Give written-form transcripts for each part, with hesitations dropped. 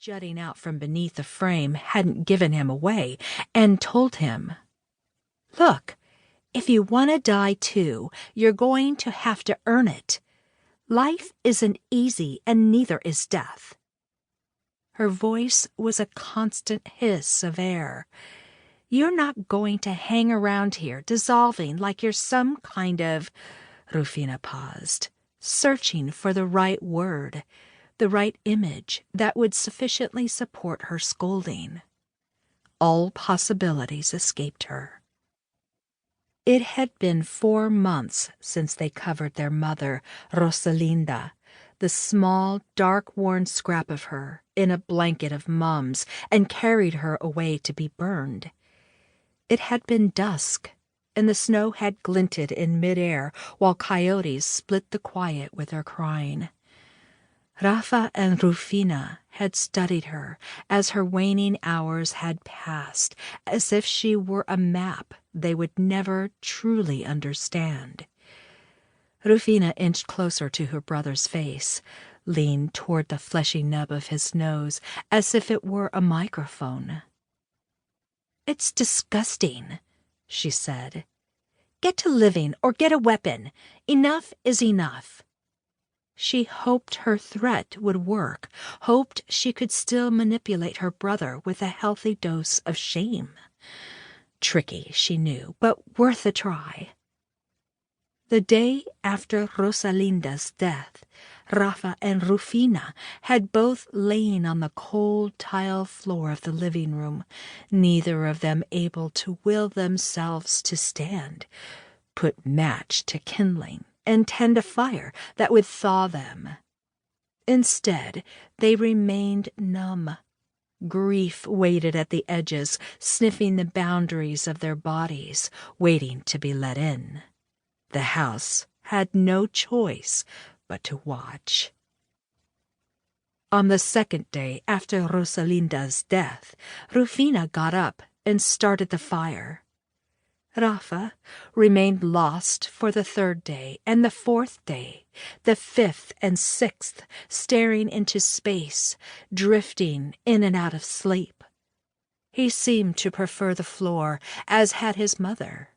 jutting out from beneath the frame hadn't given him away, and told him, "Look, if you want to die too, you're going to have to earn it. Life isn't easy, and neither is death." Her voice was a constant hiss of air. "You're not going to hang around here, dissolving like you're some kind of—" Rufina paused, searching for the right word, the right image that would sufficiently support her scolding. All possibilities escaped her. It had been 4 months since they covered their mother, Rosalinda, the small, dark-worn scrap of her, in a blanket of mums, and carried her away to be burned. It had been dusk, and the snow had glinted in mid-air while coyotes split the quiet with their crying. Rafa and Rufina had studied her as her waning hours had passed, as if she were a map they would never truly understand. Rufina inched closer to her brother's face, leaned toward the fleshy nub of his nose as if it were a microphone. "It's disgusting," she said. "Get to living or get a weapon. Enough is enough." She hoped her threat would work, hoped she could still manipulate her brother with a healthy dose of shame. Tricky, she knew, but worth a try. The day after Rosalinda's death, Rafa and Rufina had both lain on the cold tile floor of the living room, neither of them able to will themselves to stand, put match to kindling, and tend a fire that would thaw them. Instead, they remained numb. Grief waited at the edges, sniffing the boundaries of their bodies, waiting to be let in. The house had no choice but to watch. On the second day after Rosalinda's death, Rufina got up and started the fire. Rafa remained lost for the 3rd day and the 4th day, the 5th and 6th, staring into space, drifting in and out of sleep. He seemed to prefer the floor, as had his mother.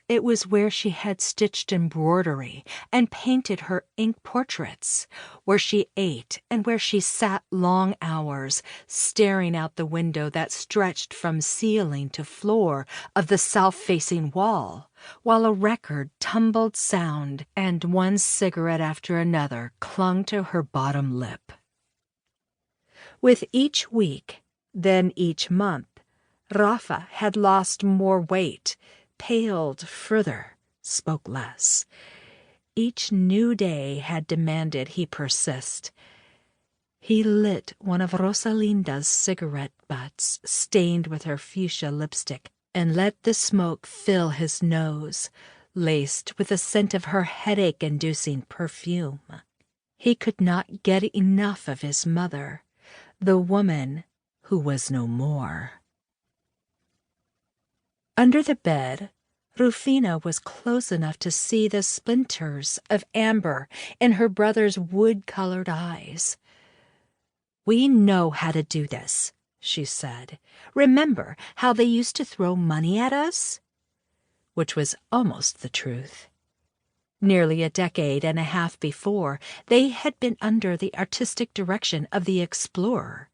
It was where she had stitched embroidery and painted her ink portraits, where she ate and where she sat long hours, staring out the window that stretched from ceiling to floor of the south-facing wall, while a record tumbled sound and one cigarette after another clung to her bottom lip. With each week, then each month, Rafa had lost more weight, paled further, spoke less. Each new day had demanded he persist. He lit one of Rosalinda's cigarette butts, stained with her fuchsia lipstick, and let the smoke fill his nose, laced with the scent of her headache-inducing perfume. He could not get enough of his mother, the woman who was no more. Under the bed, Rufina was close enough to see the splinters of amber in her brother's wood-colored eyes. "We know how to do this," she said. "Remember how they used to throw money at us?" Which was almost the truth. Nearly a decade and a half before, they had been under the artistic direction of the explorer.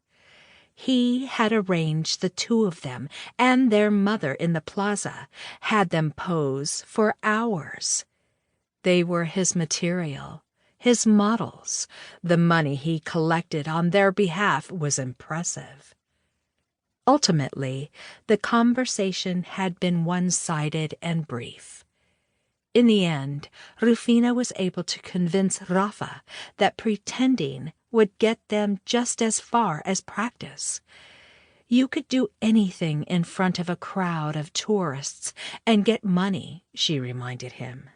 He had arranged the 2 of them and their mother in the plaza, had them pose for hours. They were his material, his models. The money he collected on their behalf was impressive. Ultimately, the conversation had been one-sided and brief. In the end, Rufina was able to convince Rafa that pretending would get them just as far as practice. You could do anything in front of a crowd of tourists and get money, she reminded him.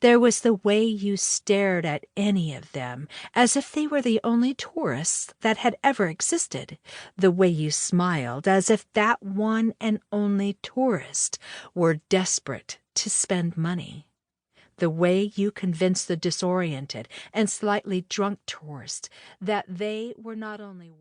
There was the way you stared at any of them, as if they were the only tourists that had ever existed, the way you smiled as if that one and only tourist were desperate to spend money, the way you convinced the disoriented and slightly drunk tourist that they were not only